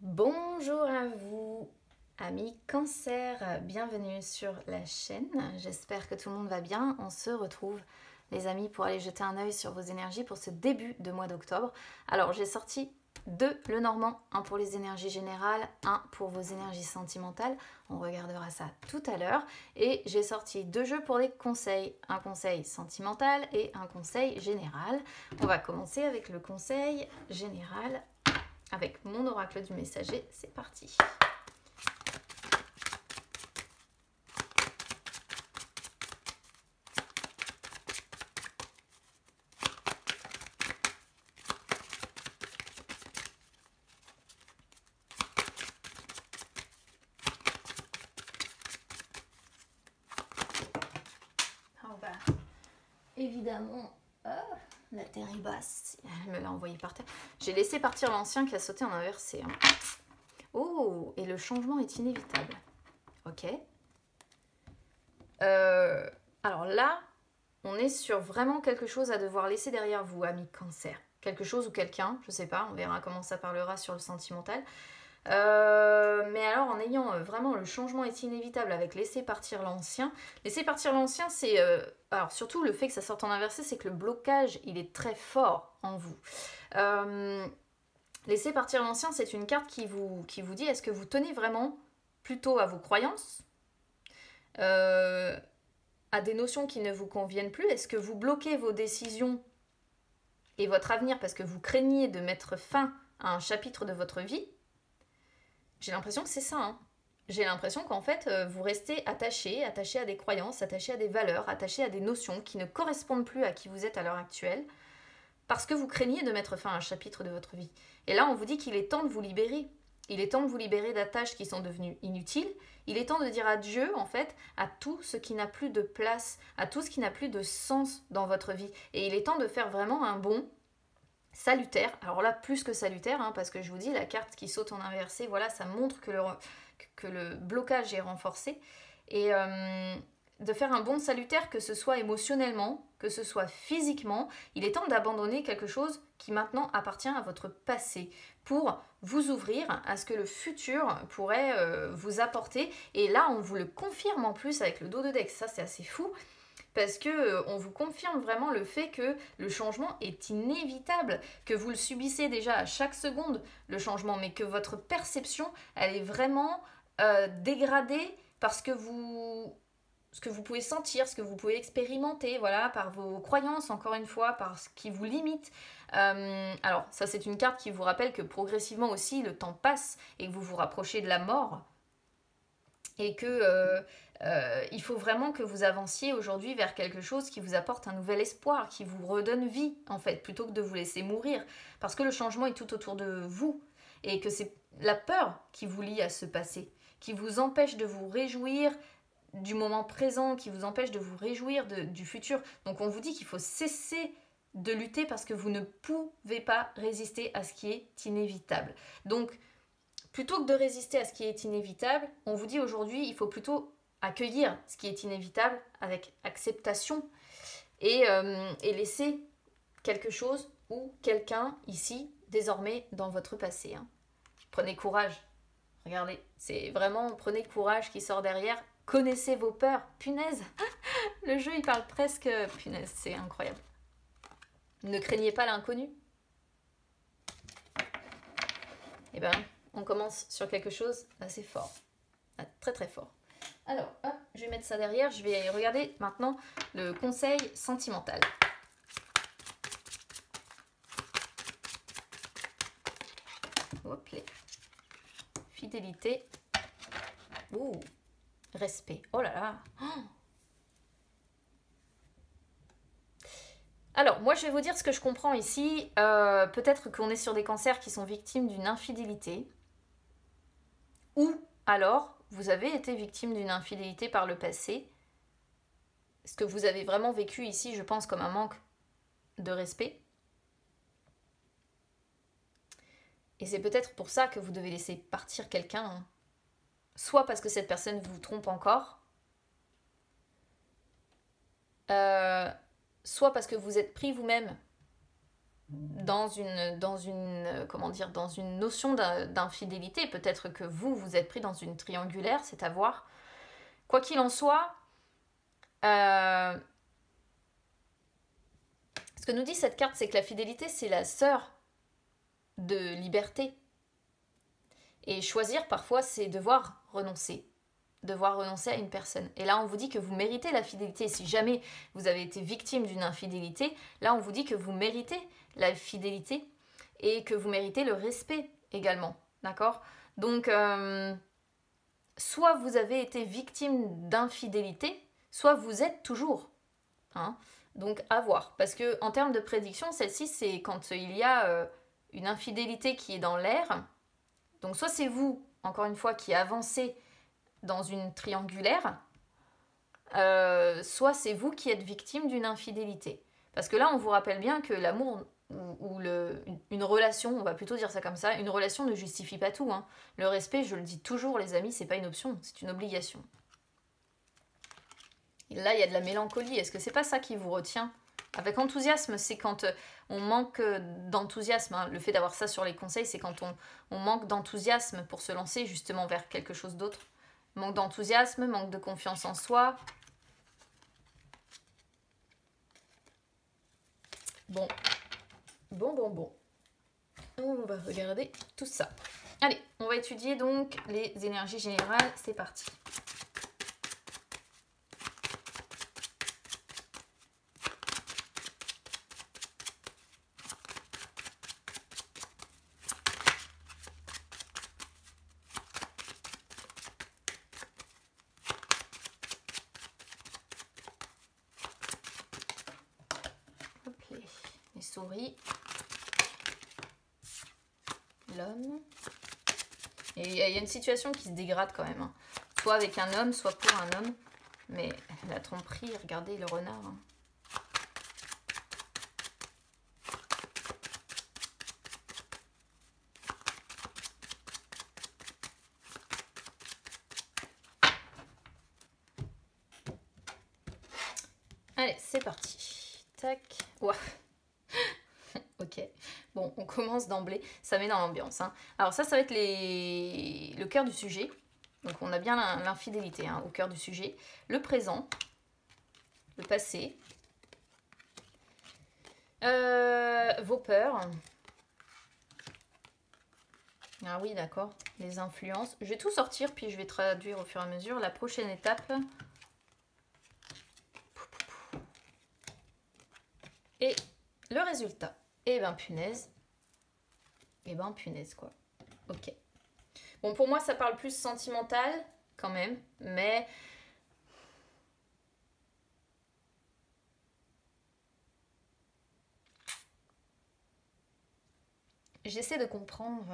Bonjour à vous, amis Cancer, bienvenue sur la chaîne. J'espère que tout le monde va bien. On se retrouve, les amis, pour aller jeter un œil sur vos énergies pour ce début de mois d'octobre. Alors, j'ai sorti deux Lenormand, un pour les énergies générales, un pour vos énergies sentimentales. On regardera ça tout à l'heure. Et j'ai sorti deux jeux pour les conseils, un conseil sentimental et un conseil général. On va commencer avec le conseil général. Avec mon oracle du messager, c'est parti. On va évidemment... la terre est basse. Elle me l'a envoyé par terre. J'ai laissé partir l'ancien qui a sauté en inversé. Hein. Oh, et le changement est inévitable. Ok. Alors là, on est sur vraiment quelque chose à devoir laisser derrière vous, amis Cancer. Quelque chose ou quelqu'un, je sais pas, on verra comment ça parlera sur le sentimental. Mais alors en ayant vraiment le changement est inévitable avec laisser partir l'ancien. Laisser partir l'ancien, c'est... alors surtout le fait que ça sorte en inversé, c'est que le blocage, il est très fort en vous. Laisser partir l'ancien, c'est une carte qui vous dit est-ce que vous tenez vraiment plutôt à vos croyances, à des notions qui ne vous conviennent plus? Est-ce que vous bloquez vos décisions et votre avenir parce que vous craignez de mettre fin à un chapitre de votre vie? J'ai l'impression que c'est ça. Hein. J'ai l'impression qu'en fait, vous restez attaché à des croyances, attaché à des valeurs, attaché à des notions qui ne correspondent plus à qui vous êtes à l'heure actuelle, parce que vous craignez de mettre fin à un chapitre de votre vie. Et là, on vous dit qu'il est temps de vous libérer. Il est temps de vous libérer d'attaches qui sont devenues inutiles. Il est temps de dire adieu, en fait, à tout ce qui n'a plus de place, à tout ce qui n'a plus de sens dans votre vie. Et il est temps de faire vraiment un bond salutaire. Alors là, plus que salutaire, hein, parce que je vous dis, la carte qui saute en inversé, voilà, ça montre que le blocage est renforcé. Et de faire un bond salutaire, que ce soit émotionnellement, que ce soit physiquement, il est temps d'abandonner quelque chose qui maintenant appartient à votre passé pour vous ouvrir à ce que le futur pourrait vous apporter. Et là, on vous le confirme en plus avec le dos de deck. Ça, c'est assez fou. Parce que on vous confirme vraiment le fait que le changement est inévitable, que vous le subissez déjà à chaque seconde, le changement, mais que votre perception, elle est vraiment dégradée parce que ce que vous pouvez sentir, ce que vous pouvez expérimenter, voilà, par vos croyances, encore une fois, par ce qui vous limite. Alors, ça, c'est une carte qui vous rappelle que progressivement aussi, le temps passe et que vous vous rapprochez de la mort. Et que il faut vraiment que vous avanciez aujourd'hui vers quelque chose qui vous apporte un nouvel espoir, qui vous redonne vie, en fait, plutôt que de vous laisser mourir. Parce que le changement est tout autour de vous. Et que c'est la peur qui vous lie à ce passé, qui vous empêche de vous réjouir du moment présent, qui vous empêche de vous réjouir du futur. Donc on vous dit qu'il faut cesser de lutter parce que vous ne pouvez pas résister à ce qui est inévitable. Donc, plutôt que de résister à ce qui est inévitable, on vous dit aujourd'hui, il faut plutôt accueillir ce qui est inévitable avec acceptation et laisser quelque chose ou quelqu'un ici, désormais, dans votre passé. Hein. Prenez courage. Regardez, c'est vraiment prenez courage qui sort derrière. Connaissez vos peurs. Punaise, le jeu, il parle presque... Punaise, c'est incroyable. Ne craignez pas l'inconnu. Eh ben, on commence sur quelque chose d'assez fort. Très très fort. Alors, hop, je vais mettre ça derrière. Je vais regarder maintenant le conseil sentimental. Hop, les fidélité. Ouh, respect. Oh là là. Oh. Alors, moi, je vais vous dire ce que je comprends ici. Peut-être qu'on est sur des cancers qui sont victimes d'une infidélité. Ou alors, vous avez été victime d'une infidélité par le passé. Ce que vous avez vraiment vécu ici, je pense, comme un manque de respect. Et c'est peut-être pour ça que vous devez laisser partir quelqu'un. Hein. Soit parce que cette personne vous trompe encore. Soit parce que vous êtes pris vous-même comment dire, dans une notion d'infidélité. Peut-être que vous êtes pris dans une triangulaire, c'est à voir. Quoi qu'il en soit, ce que nous dit cette carte, c'est que la fidélité, c'est la sœur de liberté. Et choisir, parfois, c'est devoir renoncer à une personne. Et là, on vous dit que vous méritez la fidélité. Si jamais vous avez été victime d'une infidélité, là, on vous dit que vous méritez la fidélité et que vous méritez le respect également. D'accord? Donc, soit vous avez été victime d'infidélité, soit vous êtes toujours. Hein? Donc, à voir. Parce que en termes de prédiction, celle-ci, c'est quand il y a une infidélité qui est dans l'air. Donc, soit c'est vous, encore une fois, qui avancez dans une triangulaire, soit c'est vous qui êtes victime d'une infidélité. Parce que là, on vous rappelle bien que l'amour ou une relation, on va plutôt dire ça comme ça, une relation ne justifie pas tout. Hein. Le respect, je le dis toujours, les amis, c'est pas une option, c'est une obligation. Et là, il y a de la mélancolie. Est-ce que c'est pas ça qui vous retient? Avec enthousiasme, c'est quand on manque d'enthousiasme. Hein. Le fait d'avoir ça sur les conseils, c'est quand on manque d'enthousiasme pour se lancer justement vers quelque chose d'autre. Manque d'enthousiasme, manque de confiance en soi. Bon. On va regarder tout ça. Allez, on va étudier donc les énergies générales. C'est parti. Souris, l'homme, et il y a une situation qui se dégrade quand même, hein. Soit avec un homme, soit pour un homme, mais la tromperie, regardez le renard. Hein. Allez, c'est parti. Tac. Ouah. Ok, bon, on commence d'emblée, ça met dans l'ambiance. Hein. Alors ça va être le cœur du sujet. Donc on a bien l'infidélité hein, au cœur du sujet. Le présent, le passé, vos peurs. Ah oui, d'accord, les influences. Je vais tout sortir, puis je vais traduire au fur et à mesure. La prochaine étape. Et le résultat. Eh ben punaise. Eh ben punaise quoi. Ok. Bon pour moi ça parle plus sentimental quand même. Mais... j'essaie de comprendre.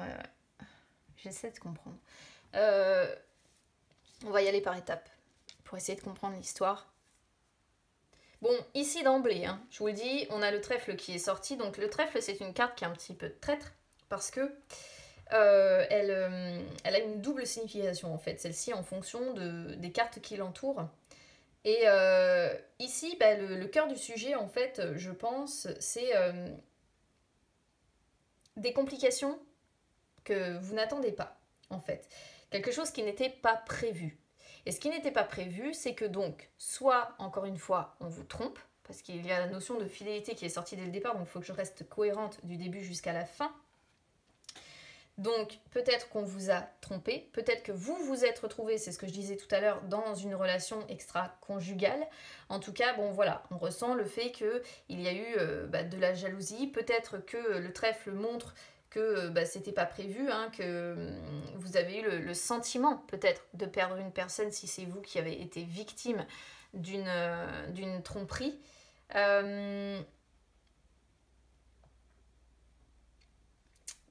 J'essaie de comprendre. On va y aller par étapes. Pour essayer de comprendre l'histoire. Bon, ici d'emblée, hein, je vous le dis, on a le trèfle qui est sorti. Donc le trèfle, c'est une carte qui est un petit peu traître parce que elle a une double signification en fait. Celle-ci en fonction des cartes qui l'entourent. Et ici, bah, le cœur du sujet, en fait, je pense, c'est des complications que vous n'attendez pas, en fait. Quelque chose qui n'était pas prévu. Et ce qui n'était pas prévu, c'est que donc, soit, encore une fois, on vous trompe, parce qu'il y a la notion de fidélité qui est sortie dès le départ, donc il faut que je reste cohérente du début jusqu'à la fin. Donc, peut-être qu'on vous a trompé, peut-être que vous vous êtes retrouvé, c'est ce que je disais tout à l'heure, dans une relation extra-conjugale. En tout cas, bon voilà, on ressent le fait qu'il y a eu de la jalousie, peut-être que le trèfle montre que c'était pas prévu, hein, que vous avez eu le sentiment peut-être de perdre une personne si c'est vous qui avez été victime d'une tromperie.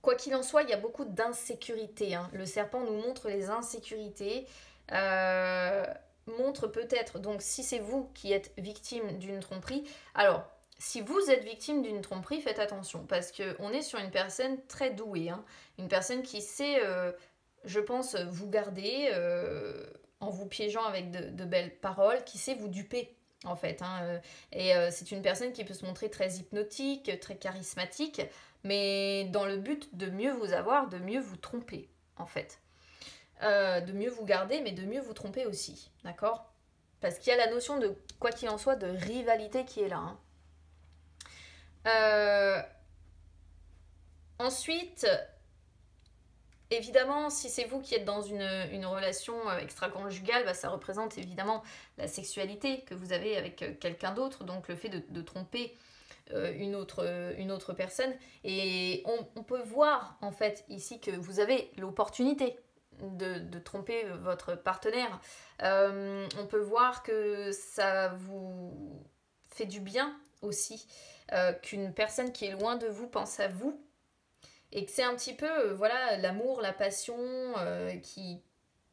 Quoi qu'il en soit, il y a beaucoup d'insécurité. Hein. Le serpent nous montre les insécurités. Montre peut-être, donc si c'est vous qui êtes victime d'une tromperie, alors si vous êtes victime d'une tromperie, faites attention parce qu'on est sur une personne très douée, hein, une personne qui sait, je pense, vous garder en vous piégeant avec de belles paroles, qui sait vous duper en fait. Hein. C'est une personne qui peut se montrer très hypnotique, très charismatique, mais dans le but de mieux vous avoir, de mieux vous tromper, en fait. De mieux vous garder, mais de mieux vous tromper aussi, d'accord? Parce qu'il y a la notion de, quoi qu'il en soit, de rivalité qui est là. Hein. Ensuite, évidemment, si c'est vous qui êtes dans une relation extra-conjugale, bah, ça représente évidemment la sexualité que vous avez avec quelqu'un d'autre, donc le fait de tromper une autre personne. Et on peut voir en fait ici que vous avez l'opportunité de tromper votre partenaire. On peut voir que ça vous fait du bien aussi, qu'une personne qui est loin de vous pense à vous, et que c'est un petit peu voilà, l'amour, la passion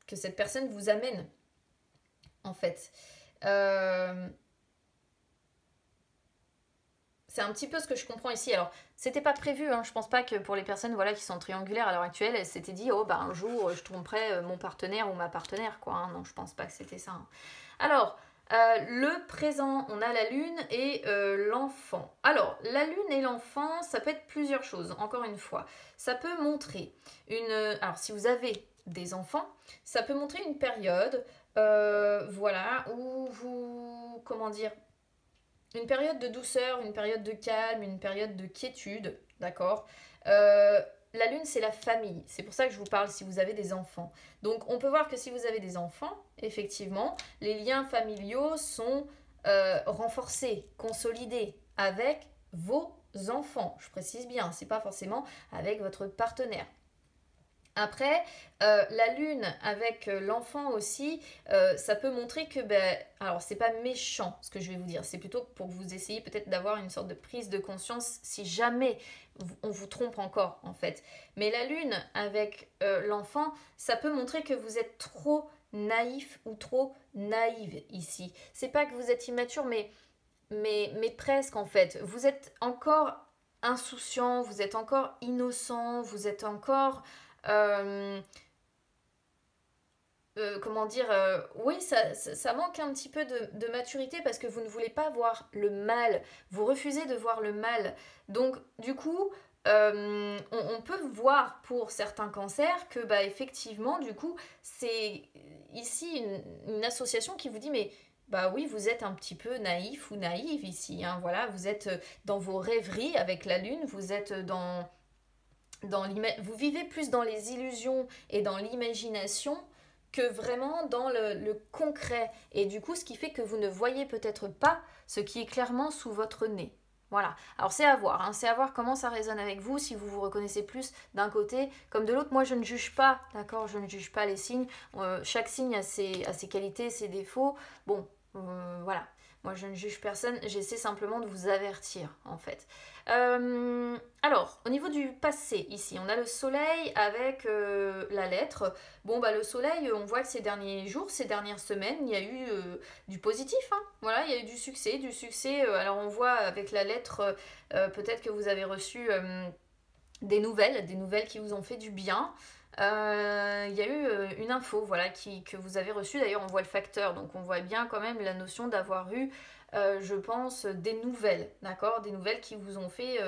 que cette personne vous amène, en fait. C'est un petit peu ce que je comprends ici. Alors, c'était pas prévu, hein. Je pense pas que pour les personnes voilà, qui sont triangulaires à l'heure actuelle, elles s'étaient dit, oh, bah un jour, je tromperai mon partenaire ou ma partenaire, quoi. Hein. Non, je pense pas que c'était ça. Hein. Alors, le présent, on a la lune et l'enfant. Alors, la lune et l'enfant, ça peut être plusieurs choses, encore une fois. Ça peut montrer alors, si vous avez des enfants, ça peut montrer une période, voilà, où vous, comment dire, une période de douceur, une période de calme, une période de quiétude, d'accord. La lune, c'est la famille. C'est pour ça que je vous parle si vous avez des enfants. Donc, on peut voir que si vous avez des enfants, effectivement, les liens familiaux sont renforcés, consolidés avec vos enfants. Je précise bien, c'est pas forcément avec votre partenaire. Après, la lune avec l'enfant aussi, ça peut montrer que, alors c'est pas méchant ce que je vais vous dire, c'est plutôt pour que vous essayiez peut-être d'avoir une sorte de prise de conscience si jamais on vous trompe encore en fait. Mais la lune avec l'enfant, ça peut montrer que vous êtes trop naïf ou trop naïve ici. C'est pas que vous êtes immature, mais presque en fait. Vous êtes encore insouciant, vous êtes encore innocent, vous êtes encore comment dire, oui, ça manque un petit peu de maturité parce que vous ne voulez pas voir le mal, vous refusez de voir le mal. Donc, du coup, on peut voir pour certains cancers que, effectivement, du coup, c'est ici une association qui vous dit, mais bah oui, vous êtes un petit peu naïf ou naïve ici, hein, voilà, vous êtes dans vos rêveries avec la lune, vous êtes vous vivez plus dans les illusions et dans l'imagination que vraiment dans le concret. Et du coup, ce qui fait que vous ne voyez peut-être pas ce qui est clairement sous votre nez. Voilà. Alors c'est à voir, hein. C'est à voir comment ça résonne avec vous, si vous vous reconnaissez plus d'un côté comme de l'autre. Moi, je ne juge pas, d'accord. Je ne juge pas les signes. Chaque signe a ses qualités, ses défauts. Bon, voilà. Moi, je ne juge personne. J'essaie simplement de vous avertir, en fait. Alors, au niveau du passé, ici, on a le soleil avec la lettre. Bon, le soleil, on voit que ces derniers jours, ces dernières semaines, il y a eu du positif. Hein. Voilà, il y a eu du succès. Alors, on voit avec la lettre, peut-être que vous avez reçu des nouvelles qui vous ont fait du bien. Il y a eu une info voilà, que vous avez reçue. D'ailleurs, on voit le facteur. Donc, on voit bien quand même la notion d'avoir eu je pense, des nouvelles, d'accord, des nouvelles qui vous ont fait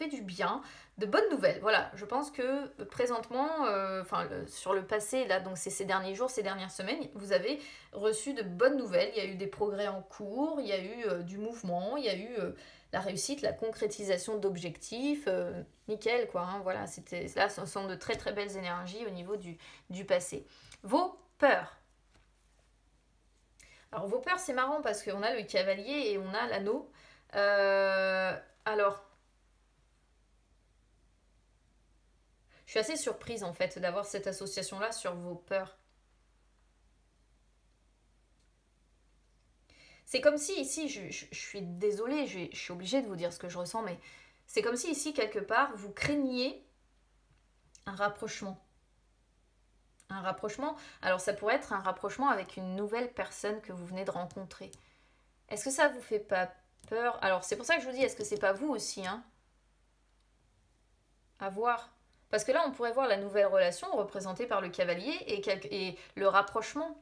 du bien, de bonnes nouvelles. Voilà, je pense que présentement, sur le passé, là, donc c'est ces derniers jours, ces dernières semaines, vous avez reçu de bonnes nouvelles. Il y a eu des progrès en cours, il y a eu du mouvement, il y a eu la réussite, la concrétisation d'objectifs, nickel, quoi. Hein, voilà, là, ce sont de très très belles énergies au niveau du passé. Vos peurs. Alors vos peurs, c'est marrant parce qu'on a le cavalier et on a l'anneau. Alors, je suis assez surprise en fait d'avoir cette association-là sur vos peurs. C'est comme si ici, je suis désolée, je suis obligée de vous dire ce que je ressens, mais c'est comme si ici, quelque part, vous craigniez un rapprochement. Un rapprochement, alors ça pourrait être un rapprochement avec une nouvelle personne que vous venez de rencontrer. Est-ce que ça vous fait pas peur? Alors c'est pour ça que je vous dis, est-ce que c'est pas vous aussi, hein? À voir. Parce que là, on pourrait voir la nouvelle relation représentée par le cavalier et le rapprochement.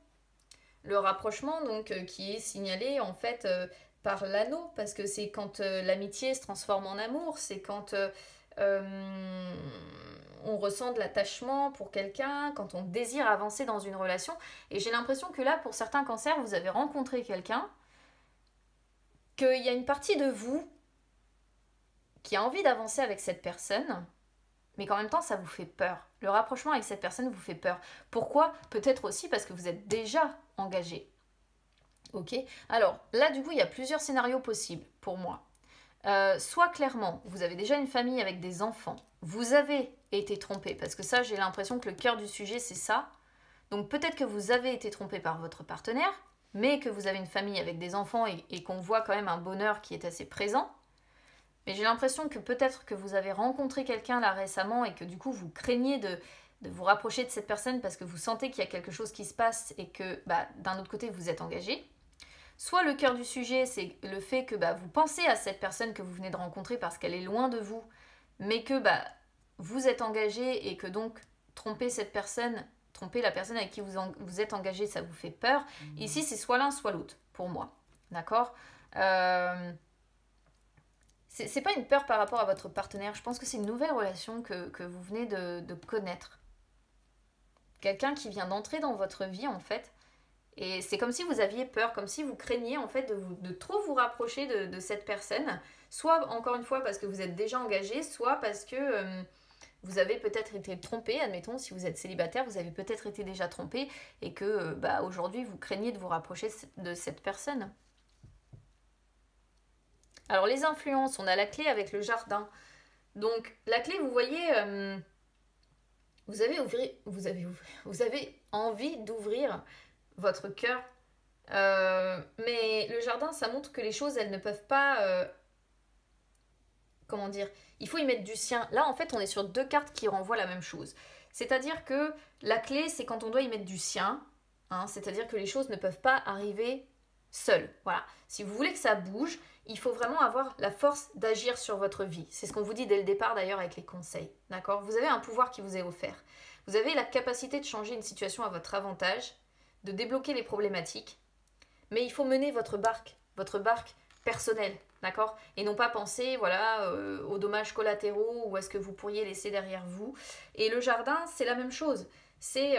le rapprochement donc qui est signalé en fait par l'anneau, parce que c'est quand l'amitié se transforme en amour, c'est quand on ressent de l'attachement pour quelqu'un, quand on désire avancer dans une relation. Et j'ai l'impression que là, pour certains cancers, vous avez rencontré quelqu'un, qu'il y a une partie de vous qui a envie d'avancer avec cette personne, mais qu'en même temps, ça vous fait peur. Le rapprochement avec cette personne vous fait peur. Pourquoi? Peut-être aussi parce que vous êtes déjà engagé. Ok? Alors, là, du coup, il y a plusieurs scénarios possibles pour moi. Soit clairement, vous avez déjà une famille avec des enfants, vous avez été trompé, parce que ça, j'ai l'impression que le cœur du sujet, c'est ça. Donc peut-être que vous avez été trompé par votre partenaire, mais que vous avez une famille avec des enfants et qu'on voit quand même un bonheur qui est assez présent. Mais j'ai l'impression que peut-être que vous avez rencontré quelqu'un là récemment et que du coup vous craignez de vous rapprocher de cette personne parce que vous sentez qu'il y a quelque chose qui se passe et que d'un autre côté vous êtes engagé. Soit le cœur du sujet, c'est le fait que vous pensez à cette personne que vous venez de rencontrer parce qu'elle est loin de vous, mais que vous êtes engagé et que donc tromper la personne avec qui vous êtes engagé, ça vous fait peur. Ici, c'est soit l'un, soit l'autre, pour moi. D'accord c'est pas une peur par rapport à votre partenaire. Je pense que c'est une nouvelle relation que vous venez de connaître. Quelqu'un qui vient d'entrer dans votre vie, en fait. Et c'est comme si vous aviez peur, comme si vous craigniez, en fait, de trop vous rapprocher de cette personne. Soit, encore une fois, parce que vous êtes déjà engagé, soit parce que vous avez peut-être été trompé. Admettons, si vous êtes célibataire, vous avez peut-être été déjà trompé et que aujourd'hui, vous craignez de vous rapprocher de cette personne. Alors les influences, on a la clé avec le jardin. Donc la clé, vous voyez, vous avez envie d'ouvrir votre cœur. Mais le jardin, ça montre que les choses, elles ne peuvent pas... comment dire? Il faut y mettre du sien. Là, en fait, on est sur deux cartes qui renvoient la même chose. C'est-à-dire que la clé, c'est quand on doit y mettre du sien. Hein, c'est-à-dire que les choses ne peuvent pas arriver seules. Voilà. Si vous voulez que ça bouge, il faut vraiment avoir la force d'agir sur votre vie. C'est ce qu'on vous dit dès le départ d'ailleurs avec les conseils. D'accord? Vous avez un pouvoir qui vous est offert. Vous avez la capacité de changer une situation à votre avantage, de débloquer les problématiques, mais il faut mener votre barque personnelle, d'accord? Et non pas penser aux dommages collatéraux ou à ce que vous pourriez laisser derrière vous. Et le jardin, c'est la même chose. C'est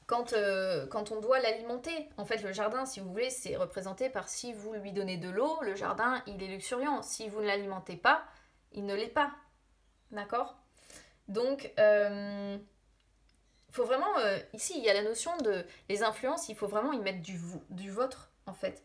quand on doit l'alimenter. En fait, le jardin, si vous voulez, c'est représenté par si vous lui donnez de l'eau, le jardin, il est luxuriant. Si vous ne l'alimentez pas, il ne l'est pas. D'accord? Donc, faut vraiment... ici, il y a la notion de... Les influences, il faut vraiment y mettre du vôtre, en fait.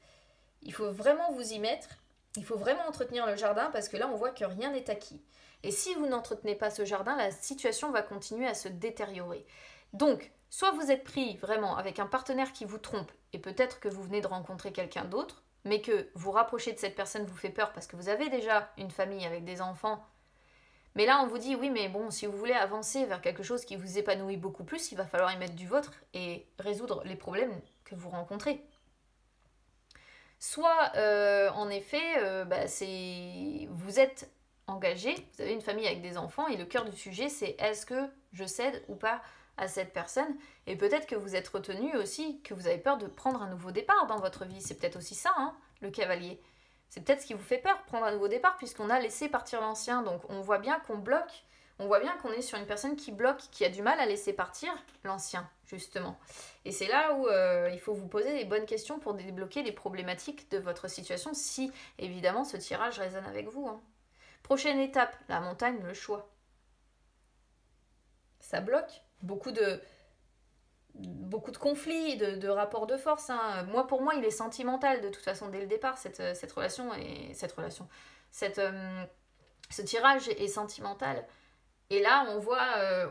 Il faut vraiment vous y mettre. Il faut vraiment entretenir le jardin parce que là, on voit que rien n'est acquis. Et si vous n'entretenez pas ce jardin, la situation va continuer à se détériorer. Donc, soit vous êtes pris vraiment avec un partenaire qui vous trompe et peut-être que vous venez de rencontrer quelqu'un d'autre, mais que vous rapprocher de cette personne vous fait peur parce que vous avez déjà une famille avec des enfants. Mais là, on vous dit, oui, mais bon, si vous voulez avancer vers quelque chose qui vous épanouit beaucoup plus, il va falloir y mettre du vôtre et résoudre les problèmes que vous rencontrez. Soit, en effet, vous êtes engagé, vous avez une famille avec des enfants et le cœur du sujet, c'est est-ce que je cède ou pas à cette personne? Et peut-être que vous êtes retenu aussi, que vous avez peur de prendre un nouveau départ dans votre vie. C'est peut-être aussi ça, hein, le cavalier. C'est peut-être ce qui vous fait peur, prendre un nouveau départ, puisqu'on a laissé partir l'ancien. Donc on voit bien qu'on bloque, on voit bien qu'on est sur une personne qui bloque, qui a du mal à laisser partir l'ancien, justement. Et c'est là où il faut vous poser les bonnes questions pour débloquer les problématiques de votre situation, si évidemment ce tirage résonne avec vous. Hein. Prochaine étape, la montagne, le choix. Ça bloque. Beaucoup de conflits, de rapports de force. Hein. Pour moi, il est sentimental de toute façon dès le départ, cette relation. Ce tirage est sentimental. Et là,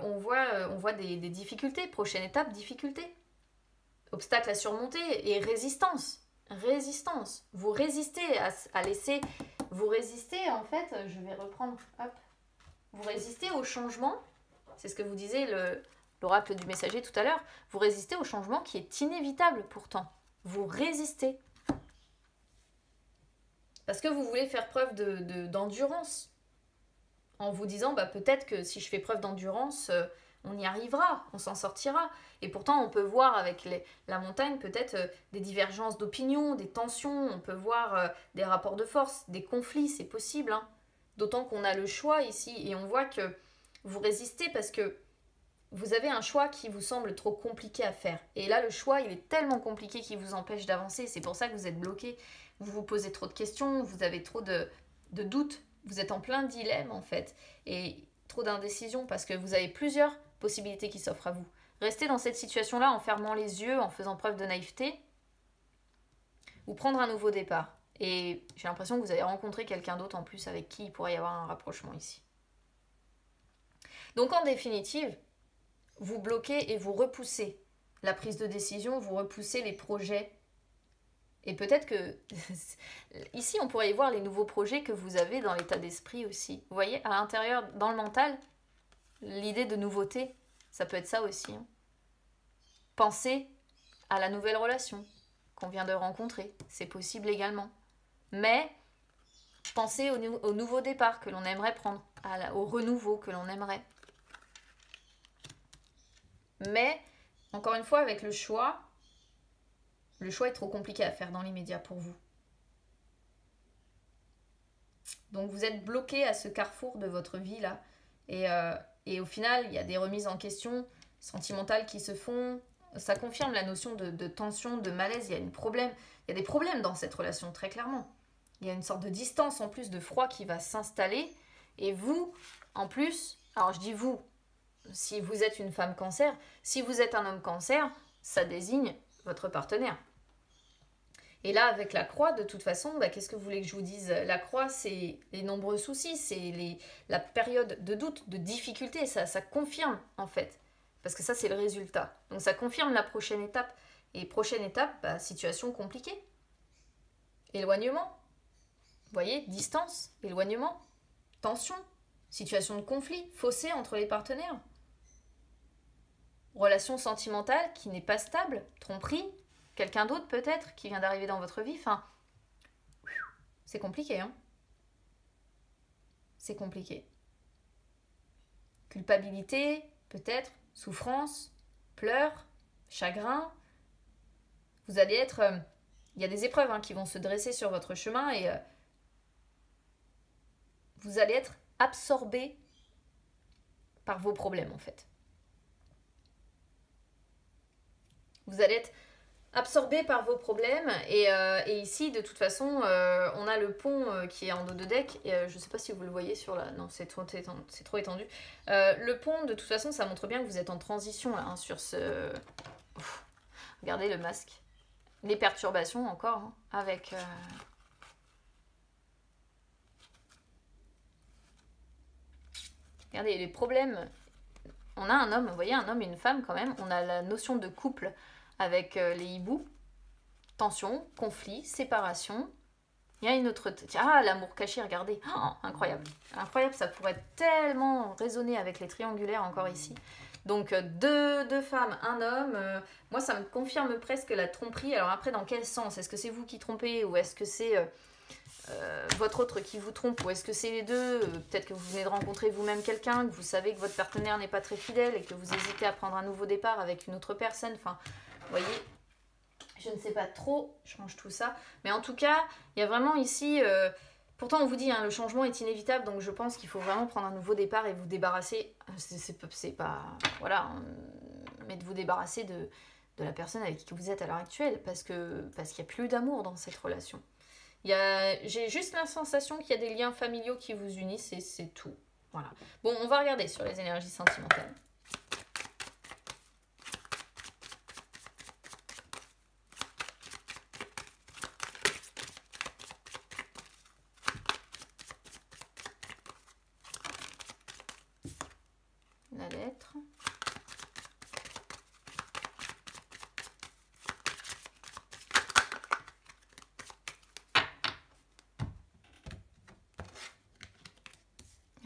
on voit des difficultés. Prochaine étape, difficulté. Obstacle à surmonter et résistance. Résistance. Vous résistez à laisser... Vous résistez, en fait, je vais reprendre... Hop. Vous résistez au changement. C'est ce que vous disiez, l'oracle du messager tout à l'heure. Vous résistez au changement qui est inévitable pourtant. Vous résistez. Parce que vous voulez faire preuve d'endurance. En vous disant, peut-être que si je fais preuve d'endurance, on y arrivera, on s'en sortira. Et pourtant, on peut voir avec la montagne peut-être des divergences d'opinion, des tensions, on peut voir des rapports de force, des conflits, c'est possible. Hein. D'autant qu'on a le choix ici et on voit que vous résistez parce que vous avez un choix qui vous semble trop compliqué à faire. Et là, le choix, il est tellement compliqué qu'il vous empêche d'avancer. C'est pour ça que vous êtes bloqué. Vous vous posez trop de questions, vous avez trop de doutes. Vous êtes en plein dilemme, en fait. Et trop d'indécision parce que vous avez plusieurs possibilités qui s'offrent à vous. Rester dans cette situation-là en fermant les yeux, en faisant preuve de naïveté, ou prendre un nouveau départ. Et j'ai l'impression que vous avez rencontré quelqu'un d'autre en plus avec qui il pourrait y avoir un rapprochement ici. Donc en définitive, vous bloquez et vous repoussez la prise de décision, vous repoussez les projets. Et peut-être que ici, on pourrait y voir les nouveaux projets que vous avez dans l'état d'esprit aussi. Vous voyez, à l'intérieur, dans le mental, l'idée de nouveauté, ça peut être ça aussi. Hein. Pensez à la nouvelle relation qu'on vient de rencontrer. C'est possible également. Mais pensez au nouveau départ que l'on aimerait prendre, au renouveau que l'on aimerait. Mais, encore une fois, avec le choix est trop compliqué à faire dans l'immédiat pour vous. Donc vous êtes bloqué à ce carrefour de votre vie là. Et au final, il y a des remises en question sentimentales qui se font. Ça confirme la notion de tension, de malaise. Il y a des problèmes dans cette relation, très clairement. Il y a une sorte de distance en plus, de froid qui va s'installer. Et vous, en plus, alors je dis vous, si vous êtes une femme cancer, si vous êtes un homme cancer, ça désigne votre partenaire. Et là, avec la croix, de toute façon, qu'est-ce que vous voulez que je vous dise? La croix, c'est les nombreux soucis, c'est la période de doute, de difficulté. Ça confirme, en fait. Parce que ça, c'est le résultat. Donc, ça confirme la prochaine étape. Et prochaine étape, situation compliquée. Éloignement. Vous voyez, distance, éloignement, tension, situation de conflit, fossé entre les partenaires. Relation sentimentale qui n'est pas stable, tromperie. Quelqu'un d'autre peut-être qui vient d'arriver dans votre vie. Enfin, c'est compliqué, hein. C'est compliqué. Culpabilité, peut-être, souffrance, pleurs, chagrin. Vous allez être... il y a des épreuves qui vont se dresser sur votre chemin et vous allez être absorbé par vos problèmes, en fait. Vous allez être absorbé par vos problèmes et ici de toute façon on a le pont qui est en dos de deck et je sais pas si vous le voyez sur la... non, c'est trop étendu. Le pont de toute façon ça montre bien que vous êtes en transition là, sur ce... Ouf. Regardez le masque, les perturbations encore avec regardez les problèmes. On a un homme, vous voyez, un homme et une femme quand même, on a la notion de couple avec les hiboux, tension, conflit, séparation. Il y a une autre... Ah, l'amour caché, regardez. Oh, incroyable. Incroyable, ça pourrait tellement résonner avec les triangulaires encore ici. Donc, deux femmes, un homme. Moi, ça me confirme presque la tromperie. Alors après, dans quel sens? Est-ce que c'est vous qui trompez ou est-ce que c'est votre autre qui vous trompe ou est-ce que c'est les deux? Peut-être que vous venez de rencontrer vous-même quelqu'un, que vous savez que votre partenaire n'est pas très fidèle et que vous hésitez à prendre un nouveau départ avec une autre personne. Enfin... Vous voyez, je ne sais pas trop, je range tout ça. Mais en tout cas, il y a vraiment ici... pourtant, on vous dit, le changement est inévitable. Donc, je pense qu'il faut vraiment prendre un nouveau départ et vous débarrasser... C'est pas... Voilà. Mais de vous débarrasser de la personne avec qui vous êtes à l'heure actuelle. Parce qu'il n'y a plus d'amour dans cette relation. J'ai juste la sensation qu'il y a des liens familiaux qui vous unissent et c'est tout. Voilà. Bon, on va regarder sur les énergies sentimentales. La lettre.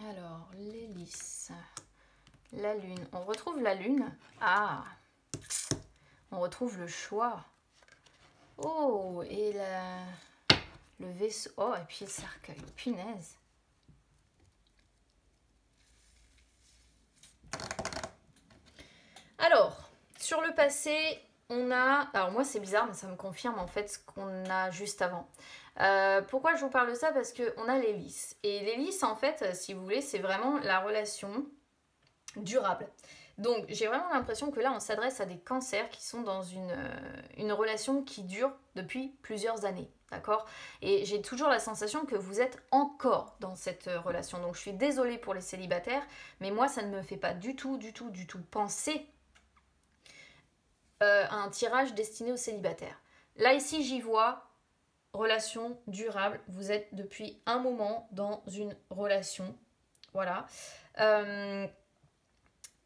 Alors, l'hélice. La lune. On retrouve la lune. Ah! On retrouve le choix. Oh! Et le vaisseau. Oh, et puis le cercueil. Punaise! Alors, sur le passé, on a... Alors moi c'est bizarre, mais ça me confirme en fait ce qu'on a juste avant. Pourquoi je vous parle de ça? Parce qu'on a l'hélice. Et l'hélice, en fait, si vous voulez, c'est vraiment la relation durable. Donc j'ai vraiment l'impression que là, on s'adresse à des cancers qui sont dans une relation qui dure depuis plusieurs années. D'accord? Et j'ai toujours la sensation que vous êtes encore dans cette relation. Donc je suis désolée pour les célibataires, mais moi, ça ne me fait pas du tout penser à un tirage destiné aux célibataires. Là, ici, j'y vois relation durable. Vous êtes depuis un moment dans une relation. Voilà.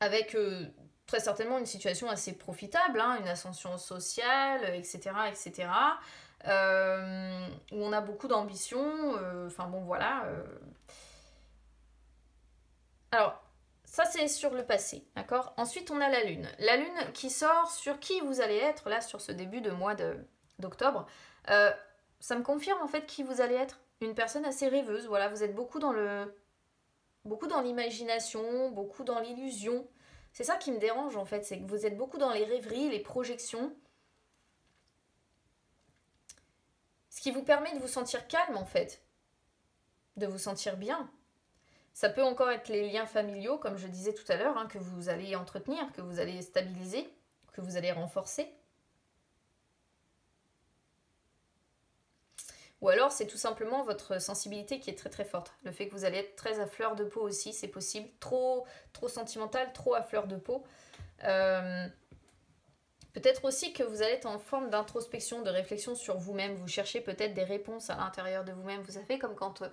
Avec très certainement une situation assez profitable, hein, une ascension sociale, etc. etc. Où on a beaucoup d'ambition. Enfin bon, voilà. Alors, ça c'est sur le passé, d'accord? Ensuite, on a la lune. La lune qui sort sur qui vous allez être, là, sur ce début de mois d'octobre. Ça me confirme, en fait, qui vous allez être. Une personne assez rêveuse, voilà. Vous êtes beaucoup dans l'imagination, beaucoup dans l'illusion. C'est ça qui me dérange, en fait. C'est que vous êtes beaucoup dans les rêveries, les projections. Ce qui vous permet de vous sentir calme, en fait. De vous sentir bien. Ça peut encore être les liens familiaux, comme je disais tout à l'heure, hein, que vous allez entretenir, que vous allez stabiliser, que vous allez renforcer. Ou alors c'est tout simplement votre sensibilité qui est très très forte. Le fait que vous allez être très à fleur de peau aussi, c'est possible. Trop sentimental, trop à fleur de peau. Peut-être aussi que vous allez être en forme d'introspection, de réflexion sur vous-même. Vous cherchez peut-être des réponses à l'intérieur de vous-même. Vous savez, comme quand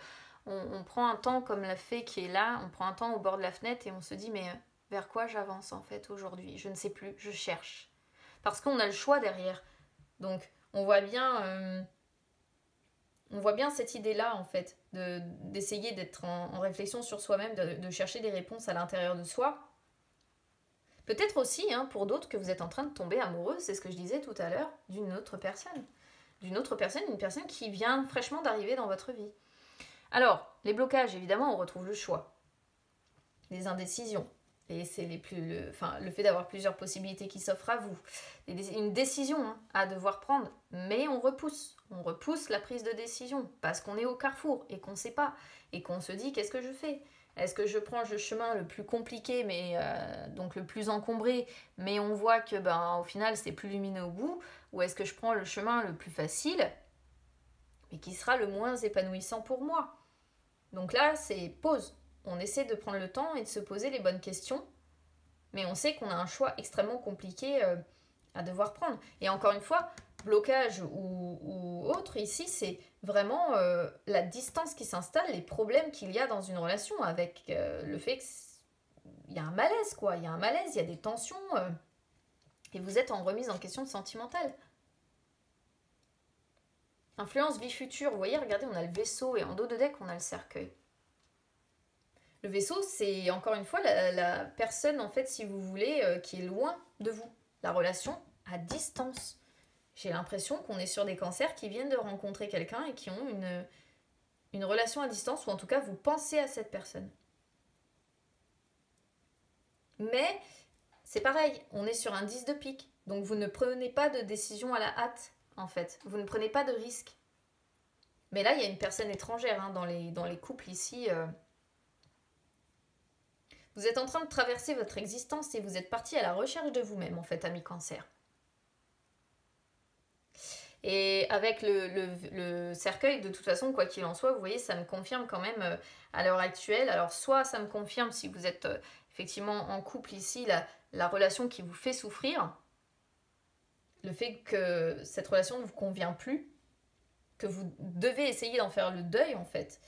on prend un temps comme la fée qui est là, on prend un temps au bord de la fenêtre et on se dit mais vers quoi j'avance en fait aujourd'hui? Je ne sais plus, je cherche. Parce qu'on a le choix derrière. Donc on voit bien cette idée-là en fait, d'essayer d'être en réflexion sur soi-même, de chercher des réponses à l'intérieur de soi. Peut-être aussi, hein, pour d'autres, que vous êtes en train de tomber amoureux, c'est ce que je disais tout à l'heure, d'une autre personne. Une personne qui vient fraîchement d'arriver dans votre vie. Alors, les blocages, évidemment, on retrouve le choix. Les indécisions. Et c'est le fait d'avoir plusieurs possibilités qui s'offrent à vous. Une décision, hein, à devoir prendre. Mais on repousse. On repousse la prise de décision. Parce qu'on est au carrefour et qu'on ne sait pas. Et qu'on se dit, qu'est-ce que je fais? Est-ce que je prends le chemin le plus compliqué, mais donc le plus encombré, mais on voit que au final c'est plus lumineux au bout, ou est-ce que je prends le chemin le plus facile, mais qui sera le moins épanouissant pour moi? Donc là, c'est pause. On essaie de prendre le temps et de se poser les bonnes questions, mais on sait qu'on a un choix extrêmement compliqué à devoir prendre. Et encore une fois, blocage ou autre, ici, c'est vraiment la distance qui s'installe, les problèmes qu'il y a dans une relation avec le fait qu'il y a un malaise, quoi. Il y a un malaise, il y a des tensions, et vous êtes en remise en question sentimentale. Influence vie future, vous voyez, regardez, on a le vaisseau et en dos de deck, on a le cercueil. Le vaisseau, c'est encore une fois la personne, en fait, si vous voulez, qui est loin de vous. La relation à distance. J'ai l'impression qu'on est sur des cancers qui viennent de rencontrer quelqu'un et qui ont une relation à distance, ou en tout cas, vous pensez à cette personne. Mais c'est pareil, on est sur un 10 de pique. Donc vous ne prenez pas de décision à la hâte, en fait. Vous ne prenez pas de risque. Mais là, il y a une personne étrangère, hein, dans les couples ici. Vous êtes en train de traverser votre existence et vous êtes parti à la recherche de vous-même, en fait, ami cancer. Et avec le cercueil, de toute façon, quoi qu'il en soit, vous voyez, ça me confirme quand même à l'heure actuelle. Alors, soit ça me confirme, si vous êtes effectivement en couple ici, la relation qui vous fait souffrir, le fait que cette relation ne vous convient plus, que vous devez essayer d'en faire le deuil, en fait,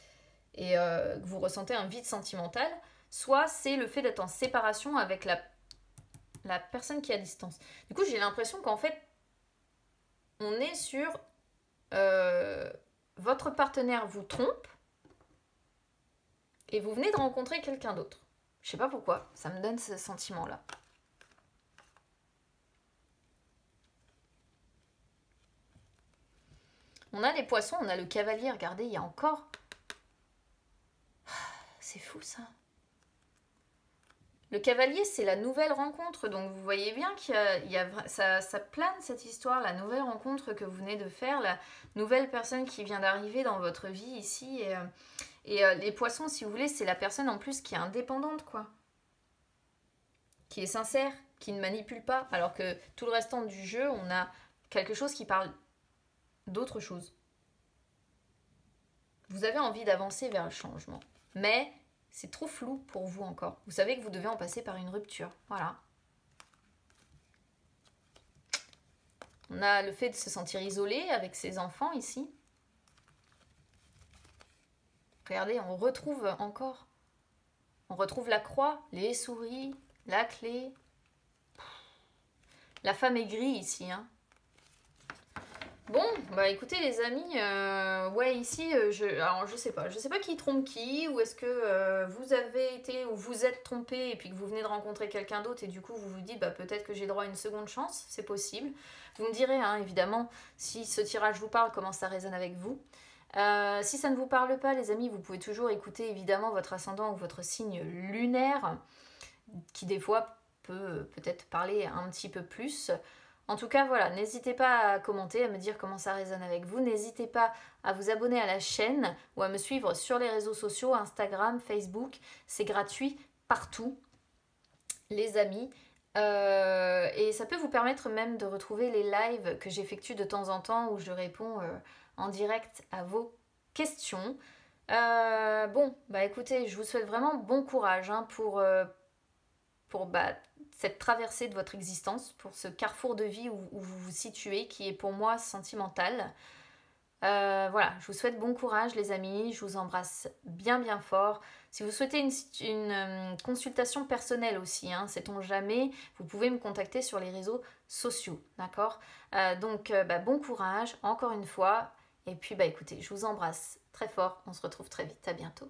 et que vous ressentez un vide sentimental, soit c'est le fait d'être en séparation avec la personne qui est à distance. Du coup, j'ai l'impression qu'en fait, on est sur votre partenaire vous trompe et vous venez de rencontrer quelqu'un d'autre. Je sais pas pourquoi, ça me donne ce sentiment-là. On a les poissons, on a le cavalier, regardez, il y a encore... C'est fou ça. Le cavalier, c'est la nouvelle rencontre, donc vous voyez bien ça plane cette histoire, la nouvelle rencontre que vous venez de faire, la nouvelle personne qui vient d'arriver dans votre vie ici. Les poissons, si vous voulez, c'est la personne en plus qui est indépendante, quoi. Qui est sincère, qui ne manipule pas, alors que tout le restant du jeu, on a quelque chose qui parle d'autre chose. Vous avez envie d'avancer vers le changement, mais c'est trop flou pour vous encore. Vous savez que vous devez en passer par une rupture, voilà. On a le fait de se sentir isolé avec ses enfants ici. Regardez, on retrouve encore. On retrouve la croix, les souris, la clé. La femme aigrie ici, hein. Bon, bah écoutez les amis, ouais ici, alors je sais pas qui trompe qui, ou est-ce que vous avez été ou vous êtes trompé et puis que vous venez de rencontrer quelqu'un d'autre et du coup vous vous dites bah peut-être que j'ai droit à une seconde chance, c'est possible. Vous me direz hein, évidemment si ce tirage vous parle, comment ça résonne avec vous. Si ça ne vous parle pas les amis, vous pouvez toujours écouter évidemment votre ascendant ou votre signe lunaire qui des fois peut peut-être parler un petit peu plus. En tout cas, voilà, n'hésitez pas à commenter, à me dire comment ça résonne avec vous. N'hésitez pas à vous abonner à la chaîne ou à me suivre sur les réseaux sociaux, Instagram, Facebook. C'est gratuit partout, les amis. Et ça peut vous permettre même de retrouver les lives que j'effectue de temps en temps où je réponds en direct à vos questions. Bon, bah écoutez, je vous souhaite vraiment bon courage hein, pour cette traversée de votre existence, pour ce carrefour de vie où vous vous situez, qui est pour moi sentimental. Voilà, je vous souhaite bon courage les amis, je vous embrasse bien bien fort. Si vous souhaitez une consultation personnelle aussi, hein, sait-on jamais, vous pouvez me contacter sur les réseaux sociaux, d'accord. Donc bon courage encore une fois, et puis écoutez, je vous embrasse très fort, on se retrouve très vite, à bientôt.